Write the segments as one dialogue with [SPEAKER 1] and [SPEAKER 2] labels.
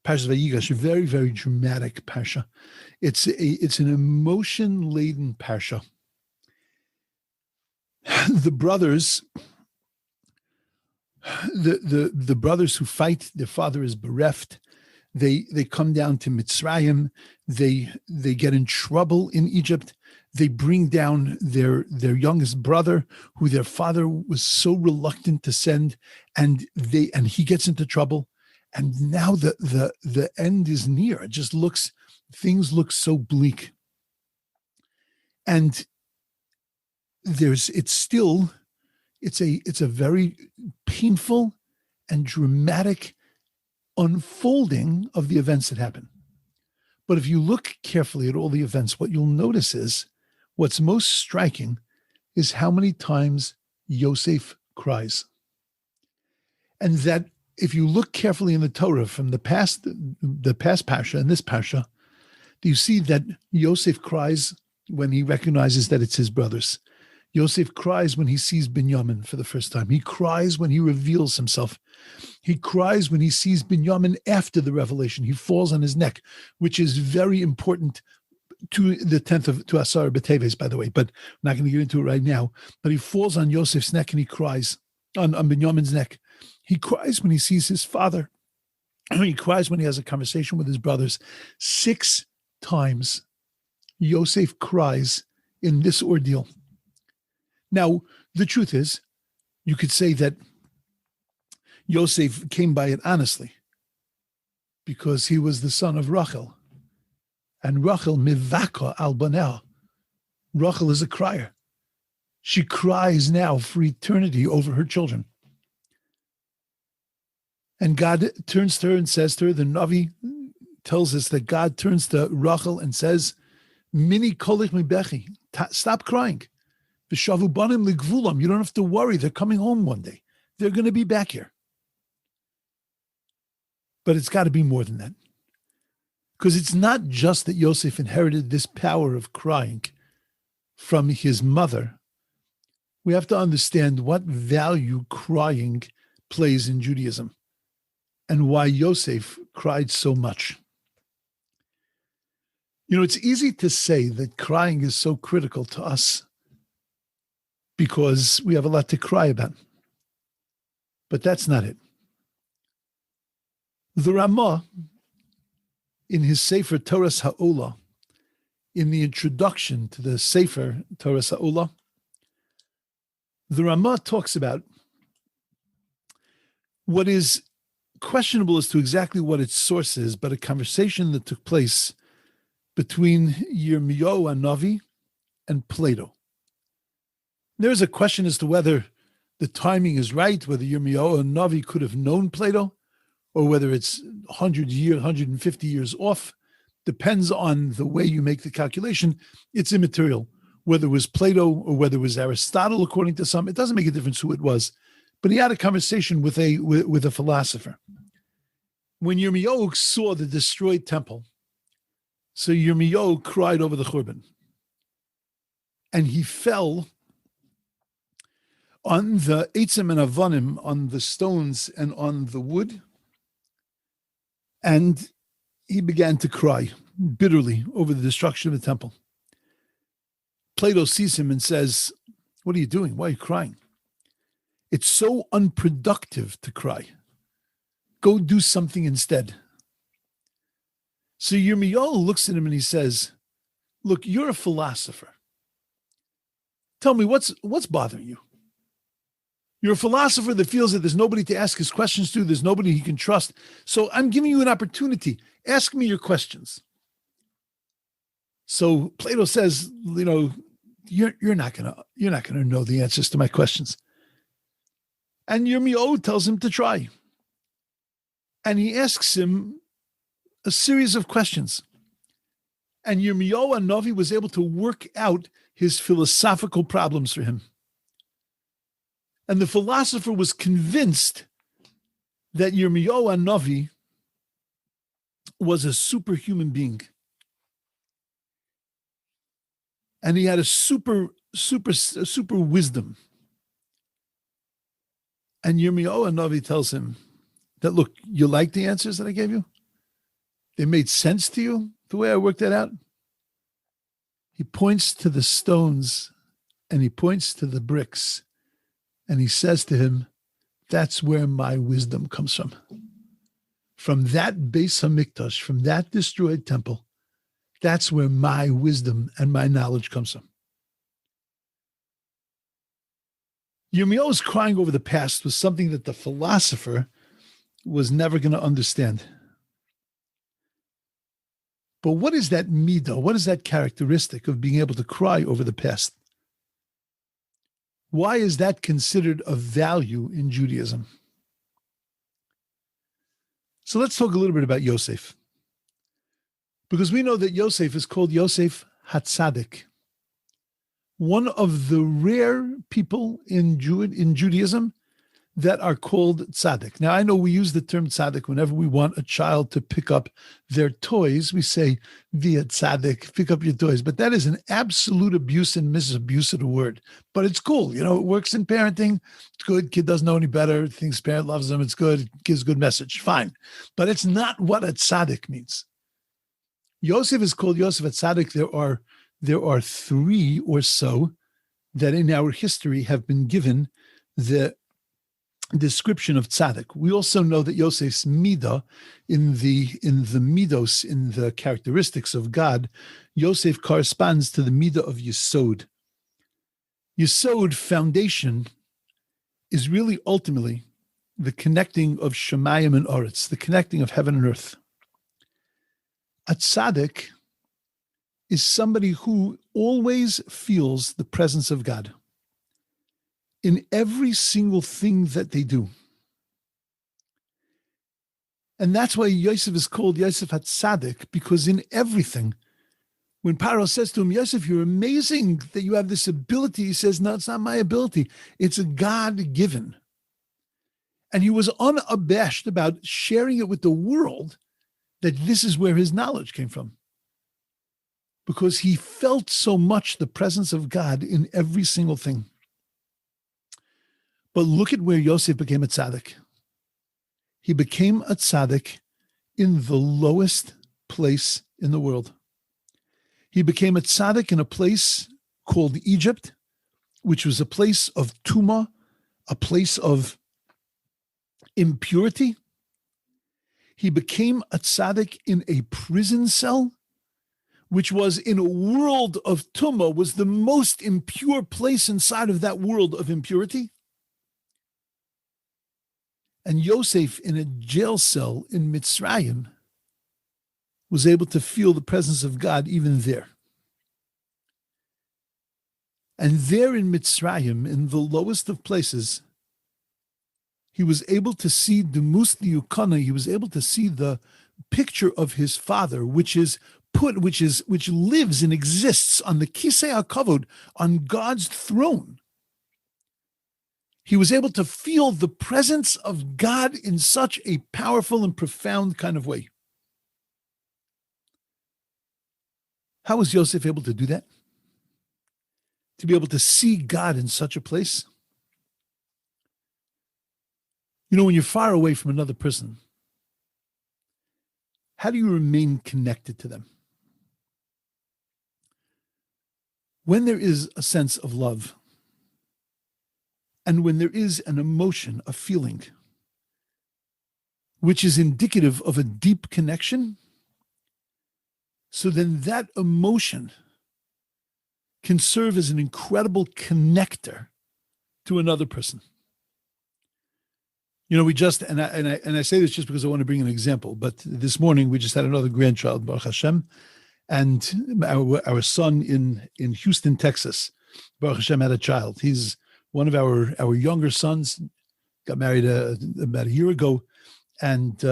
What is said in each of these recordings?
[SPEAKER 1] Parshas Vayigash, a very, very dramatic parsha. It's an emotion-laden parsha. The brothers, the brothers who fight, their father is bereft. They come down to Mitzrayim. They get in trouble in Egypt. They bring down their youngest brother, who their father was so reluctant to send, and he gets into trouble. And now the end is near. It just things look so bleak. And it's a very painful and dramatic unfolding of the events that happen. But if you look carefully at all the events, what you'll notice is what's most striking is how many times Yosef cries. And that if you look carefully in the Torah from the past parsha and this parsha, you see that Yosef cries when he recognizes that it's his brothers. Yosef cries when he sees Binyamin for the first time. He cries when he reveals himself. He cries when he sees Binyamin after the revelation. He falls on his neck, which is very important to the 10th to Asar B'Teves, by the way, but I'm not going to get into it right now. But he falls on Yosef's neck and he cries, on Binyamin's neck. He cries when he sees his father. He cries when he has a conversation with his brothers. 6 times Yosef cries in this ordeal. Now, the truth is, you could say that Yosef came by it honestly because he was the son of Rachel. And Rachel mivaka al baneh. Rachel is a crier. She cries now for eternity over her children. And God turns to her and says to her, the Navi tells us that God turns to Rachel and says, Mini kolich mibechi, stop crying. V'shavu banim ligvulam, you don't have to worry, they're coming home one day. They're going to be back here. But it's got to be more than that. Because it's not just that Yosef inherited this power of crying from his mother. We have to understand what value crying plays in Judaism and why Yosef cried so much. You know, it's easy to say that crying is so critical to us because we have a lot to cry about. But that's not it. The Ramah, in his Sefer Toras Ha'olah, in the introduction to the Sefer Toras Ha'olah, the Ramah talks about what is questionable as to exactly what its source is, but a conversation that took place between Yirmiyahu Navi and Plato. There's a question as to whether the timing is right, whether Yirmiyahu Navi could have known Plato, or whether it's 150 years off. Depends on the way you make the calculation. It's immaterial. Whether it was Plato or whether it was Aristotle, according to some, it doesn't make a difference who it was. But he had a conversation with a philosopher. When Yirmiyahu saw the destroyed temple, so Yirmiyahu cried over the Churban. And he fell on the Eitzim and Avanim, on the stones and on the wood, and he began to cry bitterly over the destruction of the temple. Plato sees him and says, "What are you doing? Why are you crying? It's so unproductive to cry. Go do something instead." So Yirmiyahu looks at him and he says, "Look, you're a philosopher. Tell me, what's bothering you? You're a philosopher that feels that there's nobody to ask his questions to, there's nobody he can trust. So I'm giving you an opportunity. Ask me your questions." So Plato says, "You know, you're not gonna know the answers to my questions." And Yirmiyahu tells him to try. And he asks him a series of questions. And Yirmiyahu Navi was able to work out his philosophical problems for him. And the philosopher was convinced that Yirmiyahu Navi was a superhuman being. And he had a super wisdom. And Yirmiyahu Navi tells him that, "Look, you like the answers that I gave you? They made sense to you, the way I worked that out? He points to the stones and he points to the bricks and he says to him, that's where my wisdom comes from. From that Beis HaMikdash, from that destroyed temple, that's where my wisdom and my knowledge comes from. Yirmiyahu's crying over the past was something that the philosopher was never going to understand. But what is that midah? What is that characteristic of being able to cry over the past? Why is that considered of value in Judaism? So let's talk a little bit about Yosef. Because we know that Yosef is called Yosef HaTzadik. One of the rare people in Judaism that are called tzaddik. Now, I know we use the term tzaddik whenever we want a child to pick up their toys. We say, via tzaddik, pick up your toys. But that is an absolute abuse and misabuse of the word. But it's cool. You know, it works in parenting. It's good. Kid doesn't know any better. Thinks parent loves them. It's good. It gives a good message. Fine. But it's not what a tzaddik means. Yosef is called Yosef HaTzadik. There are three or so that in our history have been given the description of tzaddik. We also know that Yosef's midah, in the midos, in the characteristics of God, Yosef corresponds to the midah of Yesod. Yesod, foundation, is really ultimately the connecting of Shemayim and Oretz, the connecting of heaven and earth. A tzaddik is somebody who always feels the presence of God in every single thing that they do. And that's why Yosef is called Yosef HaTzadik, because in everything, when Paro says to him, Yosef, you're amazing that you have this ability, he says, no, it's not my ability. It's a God-given. And he was unabashed about sharing it with the world that this is where his knowledge came from. Because he felt so much the presence of God in every single thing. But look at where Yosef became a tzaddik. He became a tzaddik in the lowest place in the world. He became a tzaddik in a place called Egypt, which was a place of tumah, a place of impurity. He became a tzaddik in a prison cell, which was in a world of tumah, was the most impure place inside of that world of impurity. And Yosef, in a jail cell in Mitzrayim, was able to feel the presence of God even there. And there in Mitzrayim, in the lowest of places, he was able to see Demus Diukana, he was able to see the picture of his father, which lives and exists on the Kisei HaKavod, on God's throne. He was able to feel the presence of God in such a powerful and profound kind of way. How was Yosef able to do that? To be able to see God in such a place? You know, when you're far away from another person, how do you remain connected to them? When there is a sense of love, and when there is an emotion, a feeling, which is indicative of a deep connection, so then that emotion can serve as an incredible connector to another person. You know, we just, and I say this just because I want to bring an example, but this morning we just had another grandchild, Baruch Hashem, and our son in Houston, Texas, Baruch Hashem, had a child. He's one of our younger sons, got married about a year ago, and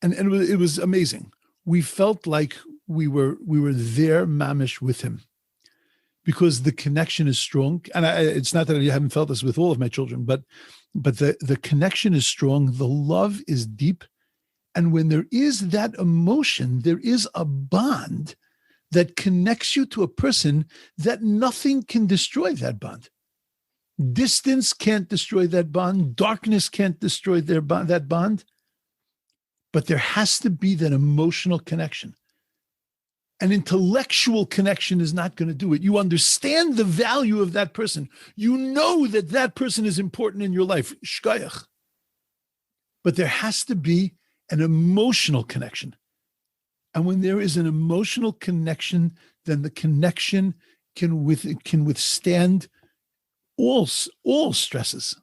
[SPEAKER 1] it was amazing. We felt like we were there, mamish, with him, because the connection is strong. And it's not that I haven't felt this with all of my children, but the connection is strong, the love is deep, and when there is that emotion, there is a bond that connects you to a person that nothing can destroy that bond. Distance can't destroy that bond. Darkness can't destroy that bond. but there has to be that emotional connection. An intellectual connection is not going to do it. You understand the value of that person. You know that that person is important in your life. Shkayach. But there has to be an emotional connection. And when there is an emotional connection, then the connection can withstand all stresses.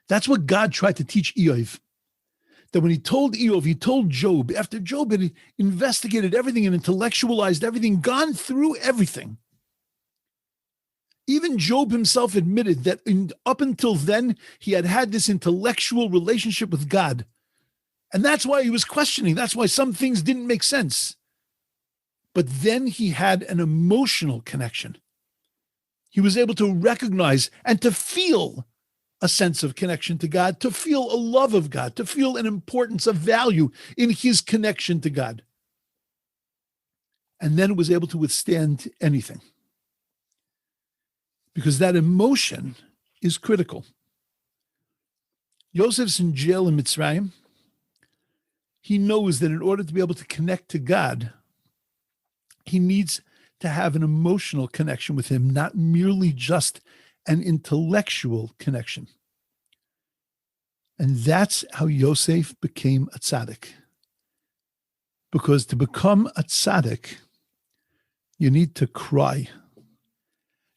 [SPEAKER 1] That's what God tried to teach Eov. That when he told Eov, he told Job, after Job had investigated everything and intellectualized everything, gone through everything, even Job himself admitted that up until then, he had this intellectual relationship with God. And that's why he was questioning. That's why some things didn't make sense. But then he had an emotional connection. He was able to recognize and to feel a sense of connection to God, to feel a love of God, to feel an importance of value in his connection to God. And then was able to withstand anything. Because that emotion is critical. Yosef's in jail in Mitzrayim. He knows that in order to be able to connect to God, he needs to have an emotional connection with him, not merely just an intellectual connection. And that's how Yosef became a tzaddik. Because to become a tzaddik, you need to cry.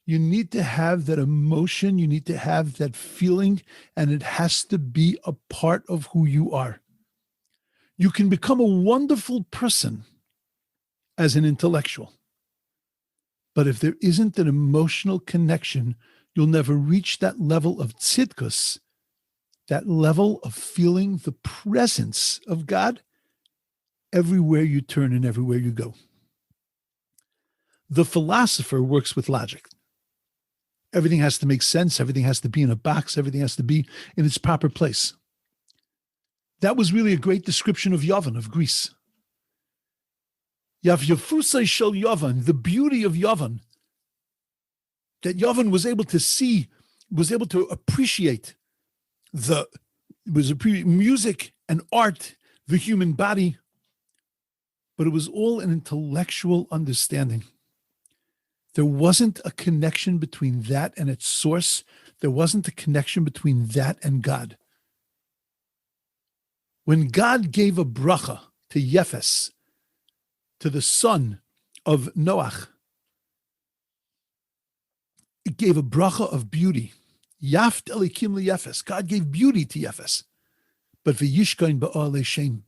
[SPEAKER 1] You need to have that emotion. You need to have that feeling, and it has to be a part of who you are. You can become a wonderful person as an intellectual. But if there isn't an emotional connection, you'll never reach that level of tzidkus, that level of feeling the presence of God everywhere you turn and everywhere you go. The philosopher works with logic. Everything has to make sense. Everything has to be in a box. Everything has to be in its proper place. That was really a great description of Yavan, of Greece. Yav Yafusai Shel Yavan, the beauty of Yavan, that Yavan was able to see, was able to appreciate music and art, the human body, but it was all an intellectual understanding. There wasn't a connection between that and its source. There wasn't a connection between that and God. When God gave a bracha to Yefes, to the son of Noach, it gave a bracha of beauty. Yaft elikim liyefes. God gave beauty to Yefes. But v'yishkain ba'alei shem.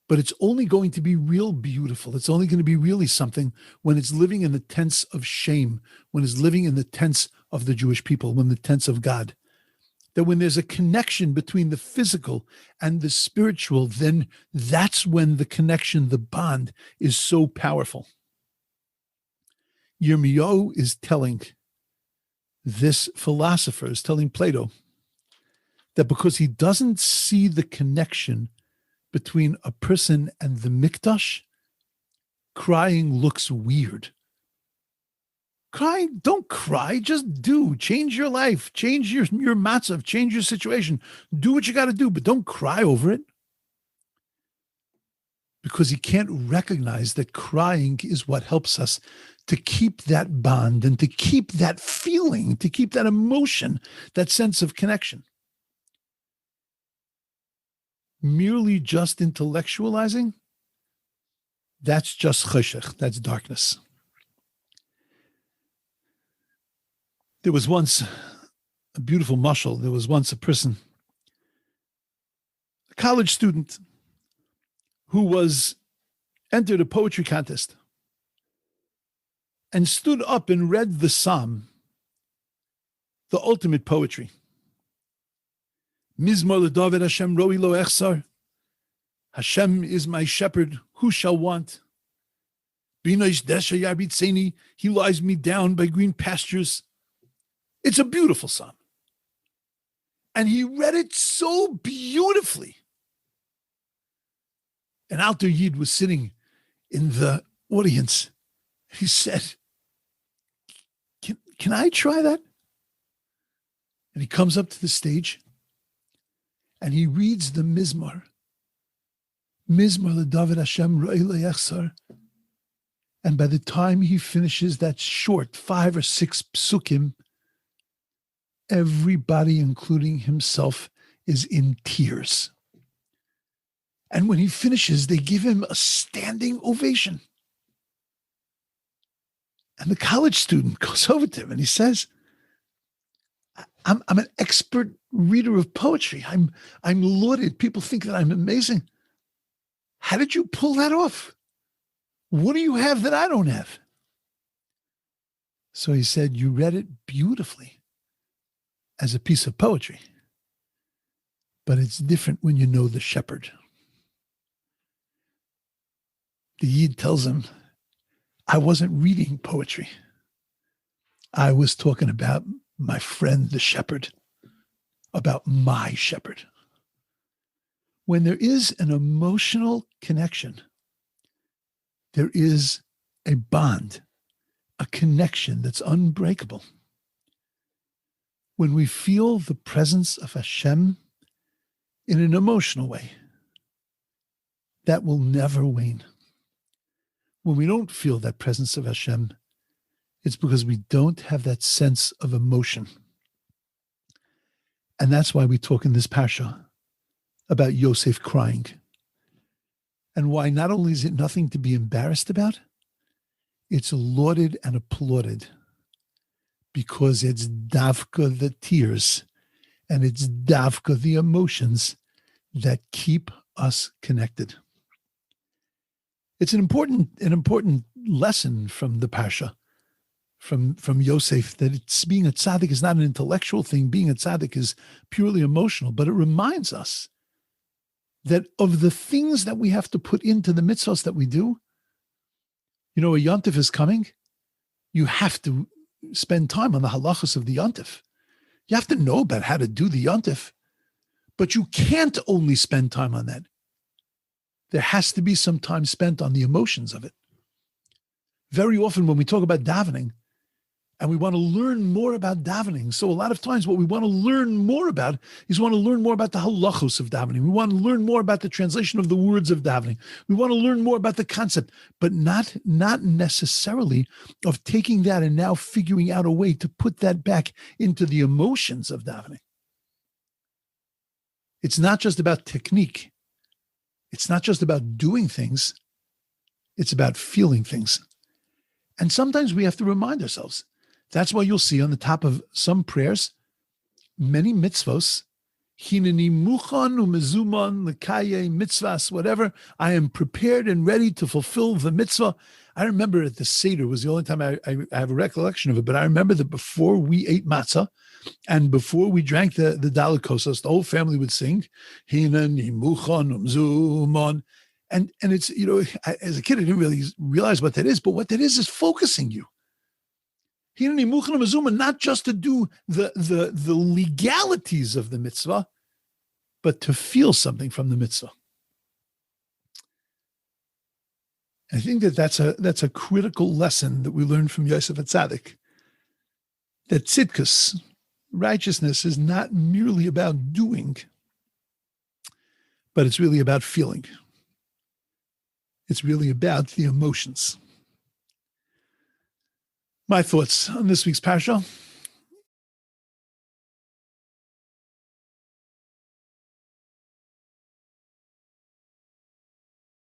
[SPEAKER 1] But it's only going to be real beautiful. It's only going to be really something when it's living in the tents of shame, when it's living in the tents of the Jewish people, when the tents of God. That when there's a connection between the physical and the spiritual, then that's when the connection, the bond, is so powerful. Yirmiyahu is telling, this philosopher is telling Plato, that because he doesn't see the connection between a person and the mikdash, crying looks weird. Cry, don't cry, just do. Change your life, change your matzav, change your situation. Do what you got to do, but don't cry over it. Because he can't recognize that crying is what helps us to keep that bond and to keep that feeling, to keep that emotion, that sense of connection. Merely just intellectualizing, that's just cheshech, that's darkness. There was once a beautiful mashal. There was once a person, a college student, who entered a poetry contest and stood up and read the psalm, the ultimate poetry. Mizmor leDavid Hashem roi lo echsar. Hashem is my shepherd, who shall want? Binoish desha yarbitzeni, he lies me down by green pastures. It's a beautiful psalm. And he read it so beautifully. An Alter Yid was sitting in the audience. He said, can I try that? And he comes up to the stage and he reads the Mizmor Mizmor LeDavid Hashem Ro'ei Le'echsar. And by the time he finishes that short 5 or 6 psukim, everybody, including himself, is in tears. And when he finishes, they give him a standing ovation. And the college student goes over to him and he says, I'm an expert reader of poetry. I'm lauded. People think that I'm amazing. How did you pull that off? What do you have that I don't have? So he said, you read it beautifully as a piece of poetry, but it's different when you know the shepherd. The Yid tells him, I wasn't reading poetry. I was talking about my friend, the shepherd, about my shepherd. When there is an emotional connection, there is a bond, a connection that's unbreakable. When we feel the presence of Hashem in an emotional way, that will never wane. When we don't feel that presence of Hashem, it's because we don't have that sense of emotion. And that's why we talk in this parsha about Yosef crying. And why not only is it nothing to be embarrassed about, it's lauded and applauded because it's davka the tears and it's davka the emotions that keep us connected. It's an important lesson from the parsha, from Yosef, that it's being a tzaddik is not an intellectual thing. Being a tzaddik is purely emotional, but it reminds us that of the things that we have to put into the mitzvahs that we do, a yontif is coming. You have to spend time on the halachas of the yontif. You have to know about how to do the yontif, but you can't only spend time on that. There has to be some time spent on the emotions of it. Very often when we talk about davening, and we want to learn more about davening. So a lot of times what we want to learn more about is we want to learn more about the halachos of davening. We want to learn more about the translation of the words of davening. We want to learn more about the concept, but not necessarily of taking that and now figuring out a way to put that back into the emotions of davening. It's not just about technique. It's not just about doing things. It's about feeling things. And sometimes we have to remind ourselves. That's why you'll see on the top of some prayers, many mitzvos, hineni muchan umezuman lekaye mitzvahs, whatever. I am prepared and ready to fulfill the mitzvah. I remember at the Seder was the only time I have a recollection of it, but I remember that before we ate matzah and before we drank the dalet kosas, the whole family would sing, hineni muchan umezuman. And it's, as a kid, I didn't really realize what that is, but what that is focusing you. Not just to do the legalities of the mitzvah, but to feel something from the mitzvah. I think that's a critical lesson that we learn from Yosef HaTzadik. That tzidkus, righteousness, is not merely about doing, but it's really about feeling. It's really about the emotions. My thoughts on this week's parsha.